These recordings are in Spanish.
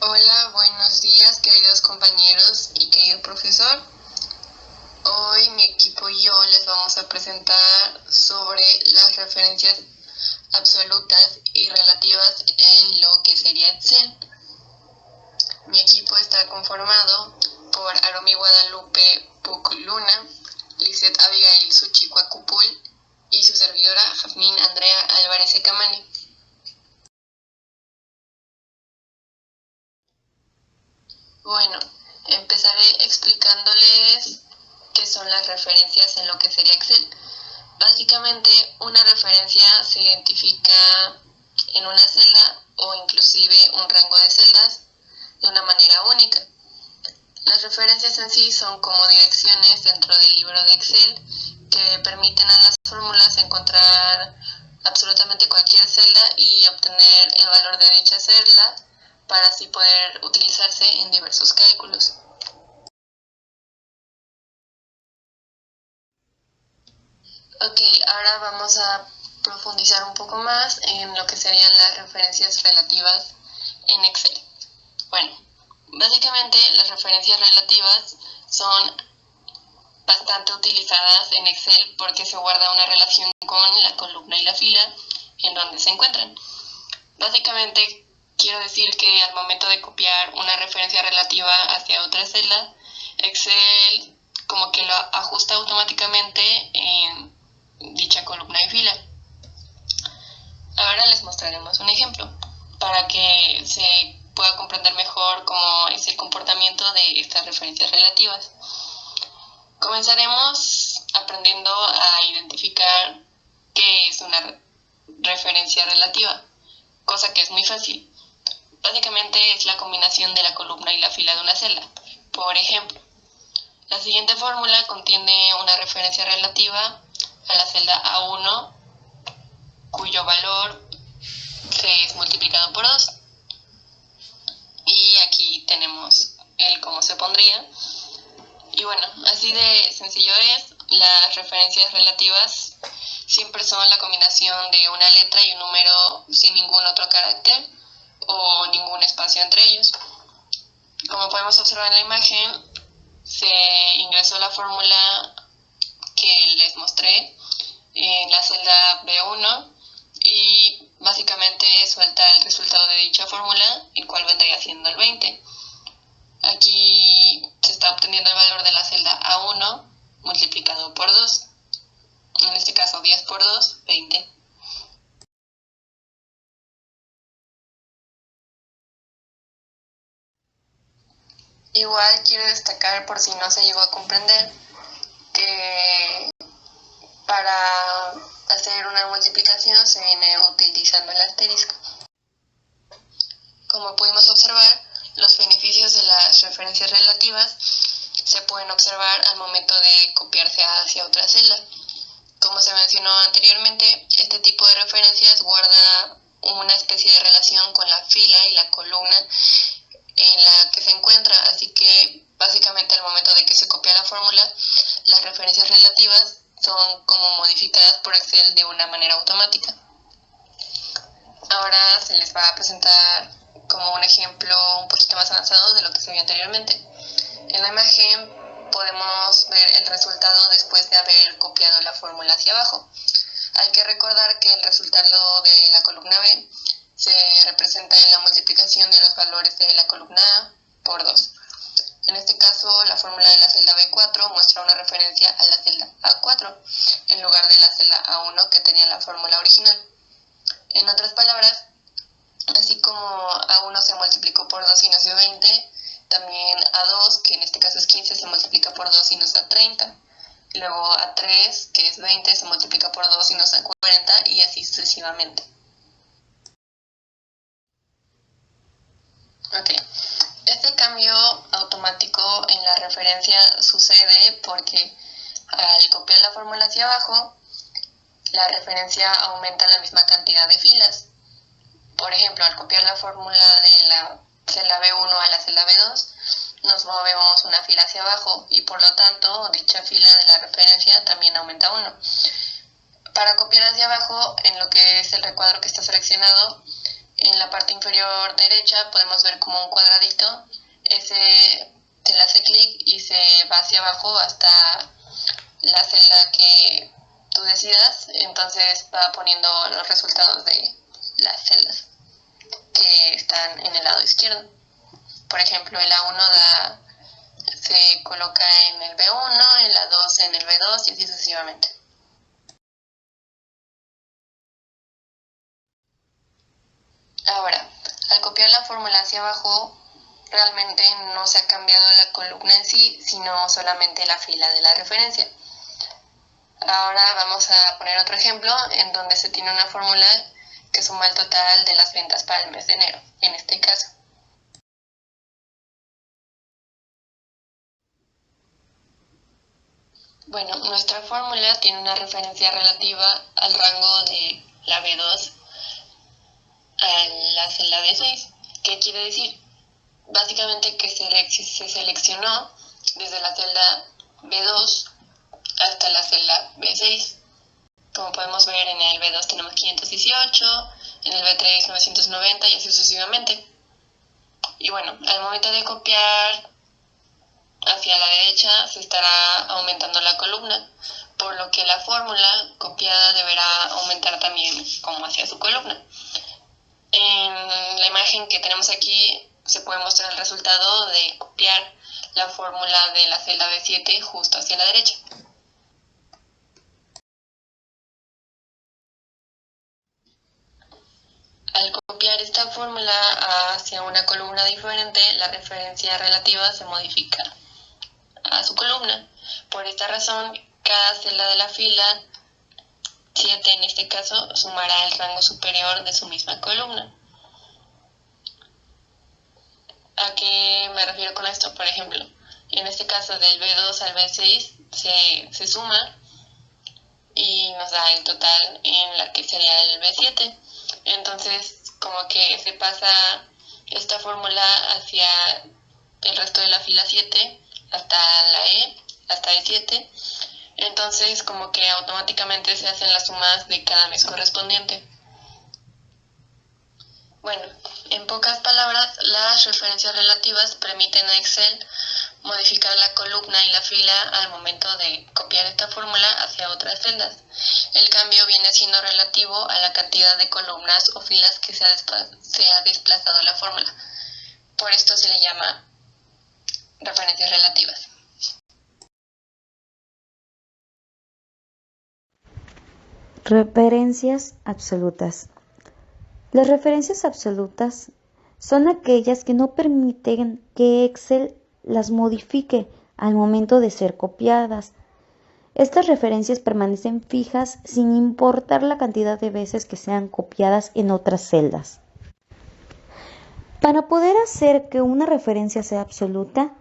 Hola, buenos días, queridos compañeros y querido profesor. Hoy mi equipo y yo les vamos a presentar sobre las referencias absolutas y relativas en lo que sería Excel. Mi equipo está conformado por Aromi Guadalupe Puc-Luna, Lizeth Abigail Suchicua Cupul y su servidora Jazmín Andrea Álvarez Ecamani. Bueno, empezaré explicándoles qué son las referencias en lo que sería Excel. Básicamente, una referencia se identifica en una celda o inclusive un rango de celdas de una manera única. Las referencias en sí son como direcciones dentro del libro de Excel que permiten a las fórmulas encontrar absolutamente cualquier celda y obtener el valor de dicha celda para así poder utilizarse en diversos cálculos. Ok, ahora vamos a profundizar un poco más en lo que serían las referencias relativas en Excel. Bueno, básicamente las referencias relativas son bastante utilizadas en Excel porque se guarda una relación con la columna y la fila en donde se encuentran. Básicamente quiero decir que al momento de copiar una referencia relativa hacia otra celda, Excel como que lo ajusta automáticamente en dicha columna y fila. Ahora les mostraremos un ejemplo para que se pueda comprender mejor cómo es el comportamiento de estas referencias relativas. Comenzaremos aprendiendo a identificar qué es una referencia relativa, cosa que es muy fácil. Básicamente es la combinación de la columna y la fila de una celda. Por ejemplo, la siguiente fórmula contiene una referencia relativa a la celda A1, cuyo valor se es multiplicado por 2. Y aquí tenemos el cómo se pondría. Y bueno, así de sencillo es. Las referencias relativas siempre son la combinación de una letra y un número sin ningún otro carácter o ningún espacio entre ellos. Como podemos observar en la imagen, se ingresó la fórmula que les mostré en la celda B1 y básicamente suelta el resultado de dicha fórmula, el cual vendría siendo el 20. Aquí se está obteniendo el valor de la celda A1 multiplicado por 2. En este caso 10 por 2, 20. Igual quiero destacar, por si no se llegó a comprender, que para hacer una multiplicación se viene utilizando el asterisco. Como pudimos observar, los beneficios de las referencias relativas se pueden observar al momento de copiarse hacia otra celda. Como se mencionó anteriormente, este tipo de referencias guarda una especie de relación con la fila y la columna en la que se encuentra, así que básicamente al momento de que se copia la fórmula, las referencias relativas son como modificadas por Excel de una manera automática. Ahora se les va a presentar como un ejemplo un poquito más avanzado de lo que se vio anteriormente. En la imagen podemos ver el resultado después de haber copiado la fórmula hacia abajo. Hay que recordar que el resultado de la columna B se representa en la multiplicación de los valores de la columna A por 2. En este caso, la fórmula de la celda B4 muestra una referencia a la celda A4 en lugar de la celda A1 que tenía la fórmula original. En otras palabras, así como A1 se multiplicó por 2 y nos dio 20, también A2, que en este caso es 15, se multiplica por 2 y nos da 30. Luego A3, que es 20, se multiplica por 2 y nos da 40, y así sucesivamente. Ok. Este cambio automático en la referencia sucede porque al copiar la fórmula hacia abajo, la referencia aumenta la misma cantidad de filas. Por ejemplo, al copiar la fórmula de la celda B1 a la celda B2, nos movemos una fila hacia abajo y por lo tanto dicha fila de la referencia también aumenta 1. Para copiar hacia abajo, en lo que es el recuadro que está seleccionado, En la parte inferior derecha podemos ver como un cuadradito, ese se le hace clic y se va hacia abajo hasta la celda que tú decidas, entonces va poniendo los resultados de las celdas que están en el lado izquierdo. Por ejemplo, el A1 se coloca en el B1, el A2 en el B2 y así sucesivamente. Ahora, al copiar la fórmula hacia abajo, realmente no se ha cambiado la columna en sí, sino solamente la fila de la referencia. Ahora vamos a poner otro ejemplo en donde se tiene una fórmula que suma el total de las ventas para el mes de enero, en este caso. Bueno, nuestra fórmula tiene una referencia relativa al rango de la B2 a la celda B6. ¿Qué quiere decir? Básicamente que se seleccionó desde la celda B2 hasta la celda B6. Como podemos ver, en el B2 tenemos 518, en el B3 990 y así sucesivamente. Y bueno, al momento de copiar hacia la derecha se estará aumentando la columna, por lo que la fórmula copiada deberá aumentar también como hacia su columna. En la imagen que tenemos aquí se puede mostrar el resultado de copiar la fórmula de la celda B7 justo hacia la derecha. Al copiar esta fórmula hacia una columna diferente, la referencia relativa se modifica a su columna. Por esta razón, cada celda de la fila 7 en este caso sumará el rango superior de su misma columna. ¿A qué me refiero con esto? Por ejemplo, en este caso del B2 al B6 se suma y nos da el total en la que sería el B7. Entonces, como que se pasa esta fórmula hacia el resto de la fila 7 hasta la E, hasta E7. Entonces, como que automáticamente se hacen las sumas de cada mes correspondiente. Bueno, en pocas palabras, las referencias relativas permiten a Excel modificar la columna y la fila al momento de copiar esta fórmula hacia otras celdas. El cambio viene siendo relativo a la cantidad de columnas o filas que se ha desplazado la fórmula. Por esto se le llama referencias relativas. Referencias absolutas. Las referencias absolutas son aquellas que no permiten que Excel las modifique al momento de ser copiadas. Estas referencias permanecen fijas sin importar la cantidad de veces que sean copiadas en otras celdas. Para poder hacer que una referencia sea absoluta,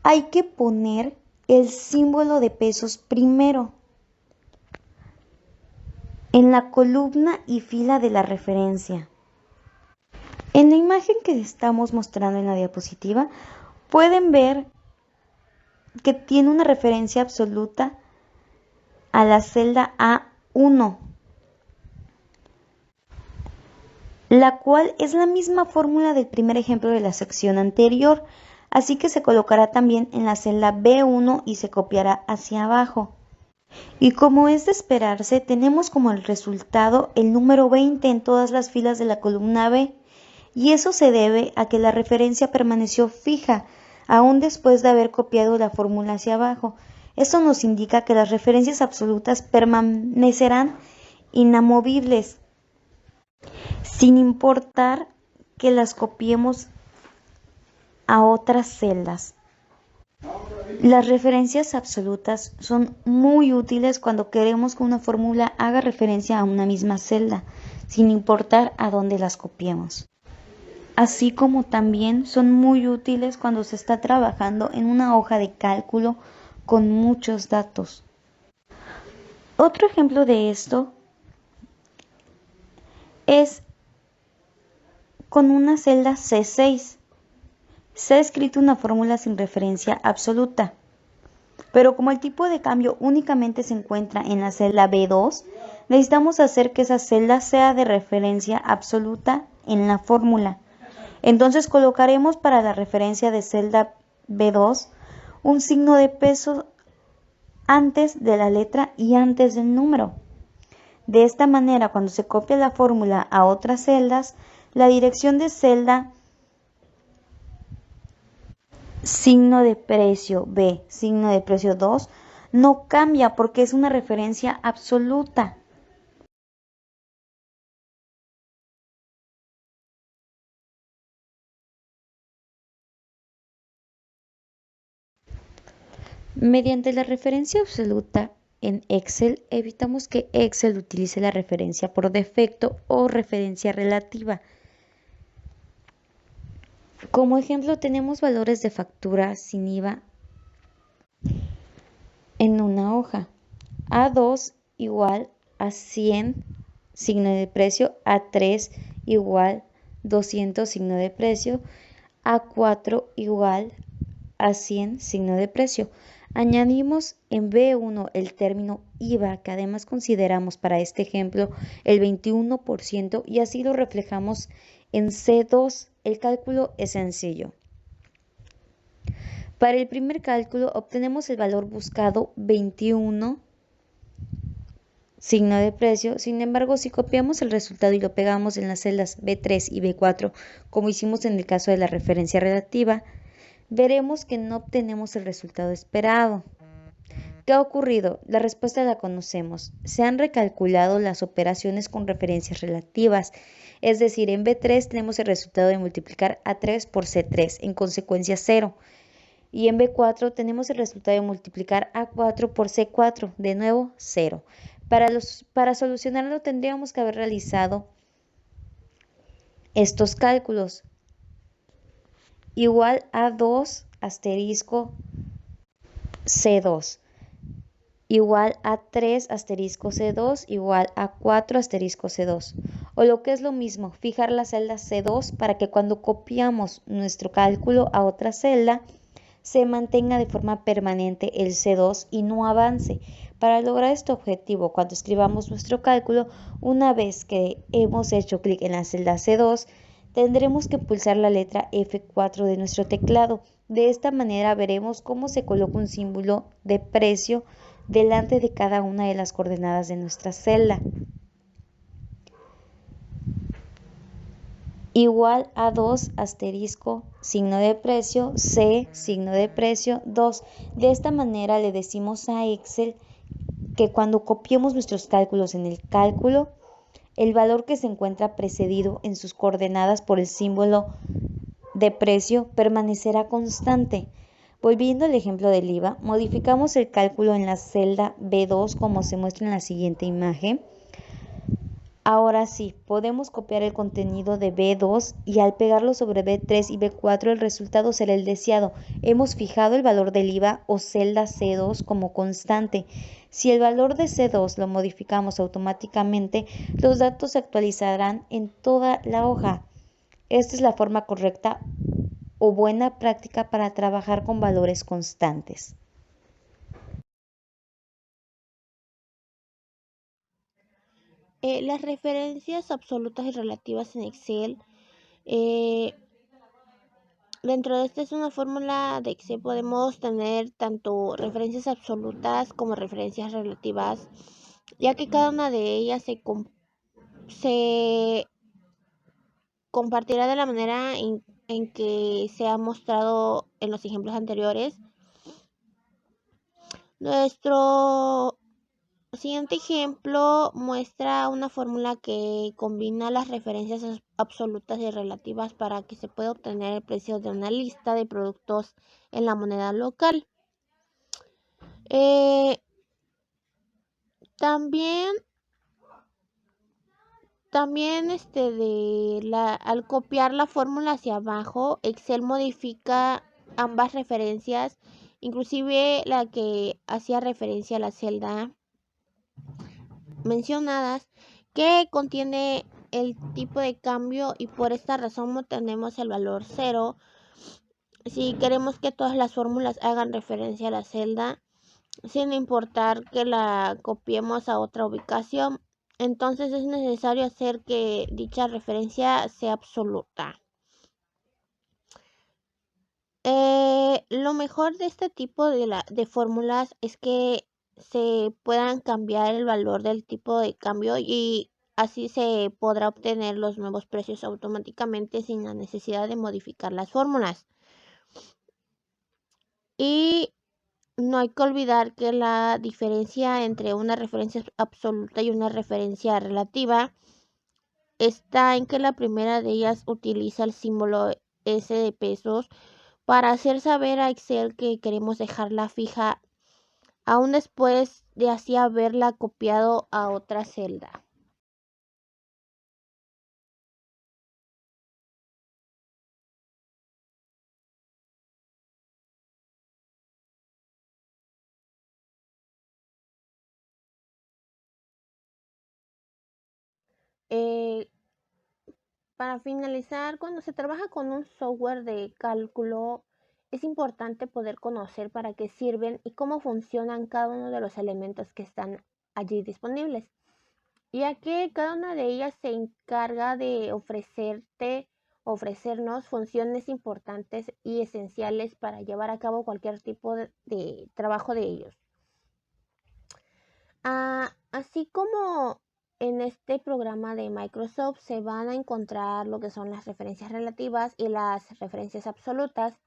hay que poner el símbolo de pesos primero en la columna y fila de la referencia. En la imagen que estamos mostrando en la diapositiva, pueden ver que tiene una referencia absoluta a la celda A1, la cual es la misma fórmula del primer ejemplo de la sección anterior, así que se colocará también en la celda B1 y se copiará hacia abajo. Y como es de esperarse, tenemos como el resultado el número 20 en todas las filas de la columna B, y eso se debe a que la referencia permaneció fija, aún después de haber copiado la fórmula hacia abajo. Esto nos indica que las referencias absolutas permanecerán inamovibles, sin importar que las copiemos a otras celdas. Las referencias absolutas son muy útiles cuando queremos que una fórmula haga referencia a una misma celda, sin importar a dónde las copiemos. Así como también son muy útiles cuando se está trabajando en una hoja de cálculo con muchos datos. Otro ejemplo de esto es con una celda C6. Se ha escrito una fórmula sin referencia absoluta, pero como el tipo de cambio únicamente se encuentra en la celda B2, necesitamos hacer que esa celda sea de referencia absoluta en la fórmula. Entonces colocaremos para la referencia de celda B2 un signo de peso antes de la letra y antes del número. De esta manera, cuando se copia la fórmula a otras celdas, la dirección de celda signo de precio B, signo de precio 2, no cambia porque es una referencia absoluta. Mediante la referencia absoluta en Excel, evitamos que Excel utilice la referencia por defecto o referencia relativa. Como ejemplo, tenemos valores de factura sin IVA en una hoja. A2 igual a 100, signo de precio. A3 igual 200, signo de precio. A4 igual a 100, signo de precio. Añadimos en B1 el término IVA, que además consideramos para este ejemplo el 21%, y así lo reflejamos en C2. El cálculo es sencillo. Para el primer cálculo obtenemos el valor buscado 21, signo de precio. Sin embargo, si copiamos el resultado y lo pegamos en las celdas B3 y B4, como hicimos en el caso de la referencia relativa, veremos que no obtenemos el resultado esperado. ¿Qué ha ocurrido? La respuesta la conocemos. Se han recalculado las operaciones con referencias relativas. Es decir, en B3 tenemos el resultado de multiplicar A3 por C3, en consecuencia 0. Y en B4 tenemos el resultado de multiplicar A4 por C4, de nuevo 0. Para solucionarlo tendríamos que haber realizado estos cálculos. Igual a 2 asterisco C2, igual a 3 asterisco C2, igual a 4 asterisco C2. O lo que es lo mismo, fijar la celda C2 para que cuando copiamos nuestro cálculo a otra celda, se mantenga de forma permanente el C2 y no avance. Para lograr este objetivo, cuando escribamos nuestro cálculo, una vez que hemos hecho clic en la celda C2, tendremos que pulsar la letra F4 de nuestro teclado. De esta manera veremos cómo se coloca un símbolo de precio delante de cada una de las coordenadas de nuestra celda. Igual a 2 asterisco signo de precio, C signo de precio 2. De esta manera le decimos a Excel que cuando copiemos nuestros cálculos en el cálculo, el valor que se encuentra precedido en sus coordenadas por el símbolo de precio permanecerá constante. Volviendo al ejemplo del IVA, modificamos el cálculo en la celda B2 como se muestra en la siguiente imagen. Ahora sí, podemos copiar el contenido de B2 y al pegarlo sobre B3 y B4 el resultado será el deseado. Hemos fijado el valor del IVA o celda C2 como constante. Si el valor de C2 lo modificamos automáticamente, los datos se actualizarán en toda la hoja. Esta es la forma correcta o buena práctica para trabajar con valores constantes. Las referencias absolutas y relativas en Excel. Dentro de esta es una fórmula de Excel. Podemos tener tanto referencias absolutas como referencias relativas, ya que cada una de ellas se compartirá de la manera en que se ha mostrado en los ejemplos anteriores. Nuestro siguiente ejemplo muestra una fórmula que combina las referencias absolutas y relativas para que se pueda obtener el precio de una lista de productos en la moneda local. También al copiar la fórmula hacia abajo, Excel modifica ambas referencias, inclusive la que hacía referencia a la celda mencionadas, que contiene el tipo de cambio, y por esta razón obtenemos el valor 0. Si queremos que todas las fórmulas hagan referencia a la celda, sin importar que la copiemos a otra ubicación, Entonces es necesario hacer que dicha referencia sea absoluta. Lo mejor de este tipo de fórmulas es que se puedan cambiar el valor del tipo de cambio y así se podrá obtener los nuevos precios automáticamente sin la necesidad de modificar las fórmulas. Y no hay que olvidar que la diferencia entre una referencia absoluta y una referencia relativa está en que la primera de ellas utiliza el símbolo S de pesos para hacer saber a Excel que queremos dejarla fija aún después de así haberla copiado a otra celda. Eh, para finalizar, cuando se trabaja con un software de cálculo, es importante poder conocer para qué sirven y cómo funcionan cada uno de los elementos que están allí disponibles, ya que cada una de ellas se encarga de ofrecernos funciones importantes y esenciales para llevar a cabo cualquier tipo de trabajo de ellos. Así como en este programa de Microsoft se van a encontrar lo que son las referencias relativas y las referencias absolutas,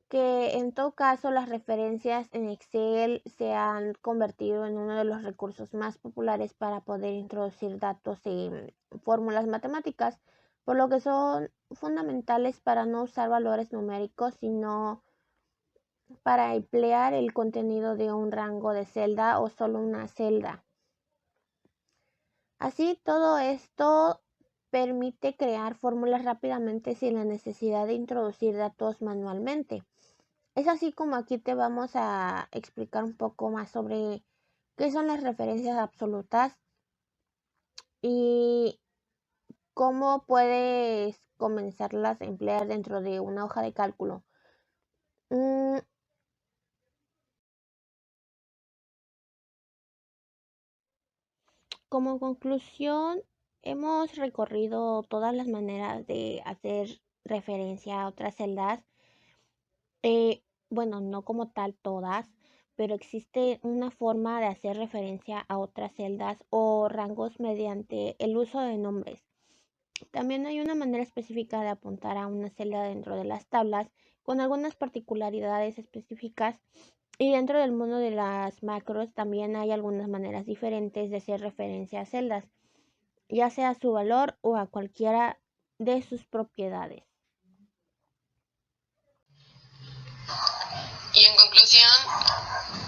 que en todo caso las referencias en Excel se han convertido en uno de los recursos más populares para poder introducir datos en fórmulas matemáticas, por lo que son fundamentales para no usar valores numéricos, sino para emplear el contenido de un rango de celda o solo una celda. Así, todo esto permite crear fórmulas rápidamente sin la necesidad de introducir datos manualmente. Es así como aquí te vamos a explicar un poco más sobre qué son las referencias absolutas y cómo puedes comenzarlas a emplear dentro de una hoja de cálculo. Como conclusión, hemos recorrido todas las maneras de hacer referencia a otras celdas. Bueno, no como tal todas, pero existe una forma de hacer referencia a otras celdas o rangos mediante el uso de nombres. También hay una manera específica de apuntar a una celda dentro de las tablas con algunas particularidades específicas. Y dentro del mundo de las macros también hay algunas maneras diferentes de hacer referencia a celdas, ya sea a su valor o a cualquiera de sus propiedades. Y en conclusión,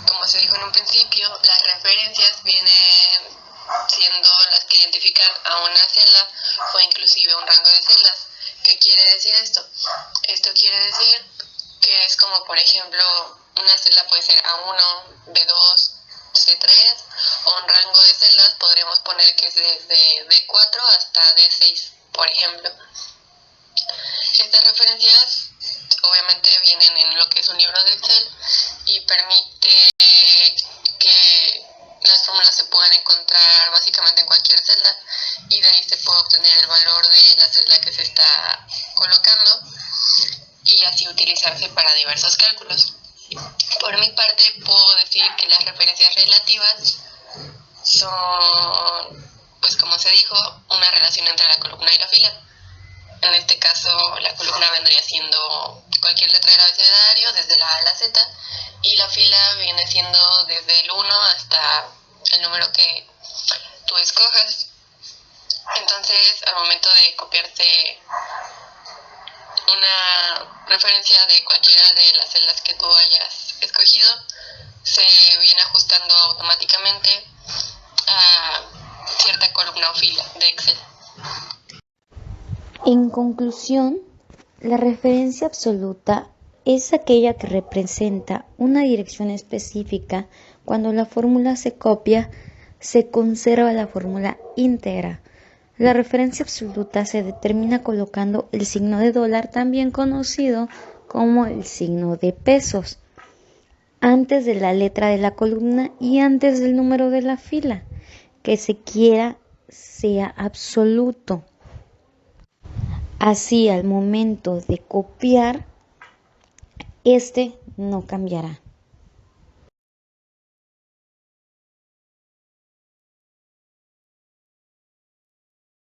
como se dijo en un principio, las referencias vienen siendo las que identifican a una celda o inclusive un rango de celdas. ¿Qué quiere decir esto? Esto quiere decir que es como, por ejemplo, una celda puede ser A1, B2, C3, o un rango de celdas podremos poner que es desde D4 hasta D6, por ejemplo. Estas referencias obviamente vienen en lo que es un libro de Excel y permite que las fórmulas se puedan encontrar básicamente en cualquier celda y de ahí se puede obtener el valor de la celda que se está colocando y así utilizarse para diversos cálculos. Por mi parte puedo decir que las referencias relativas son, pues como se dijo, una relación entre la columna y la fila. En este caso, la columna vendría siendo cualquier letra del abecedario, desde la A a la Z, y la fila viene siendo desde el 1 hasta el número que tú escojas. Entonces, al momento de copiarte una referencia de cualquiera de las celdas que tú hayas escogido, se viene ajustando automáticamente a cierta columna o fila de Excel. En conclusión, la referencia absoluta es aquella que representa una dirección específica. Cuando la fórmula se copia, se conserva la fórmula íntegra. La referencia absoluta se determina colocando el signo de dólar, también conocido como el signo de pesos, antes de la letra de la columna y antes del número de la fila. que se quiera sea absoluto. Así al momento de copiar, este no cambiará.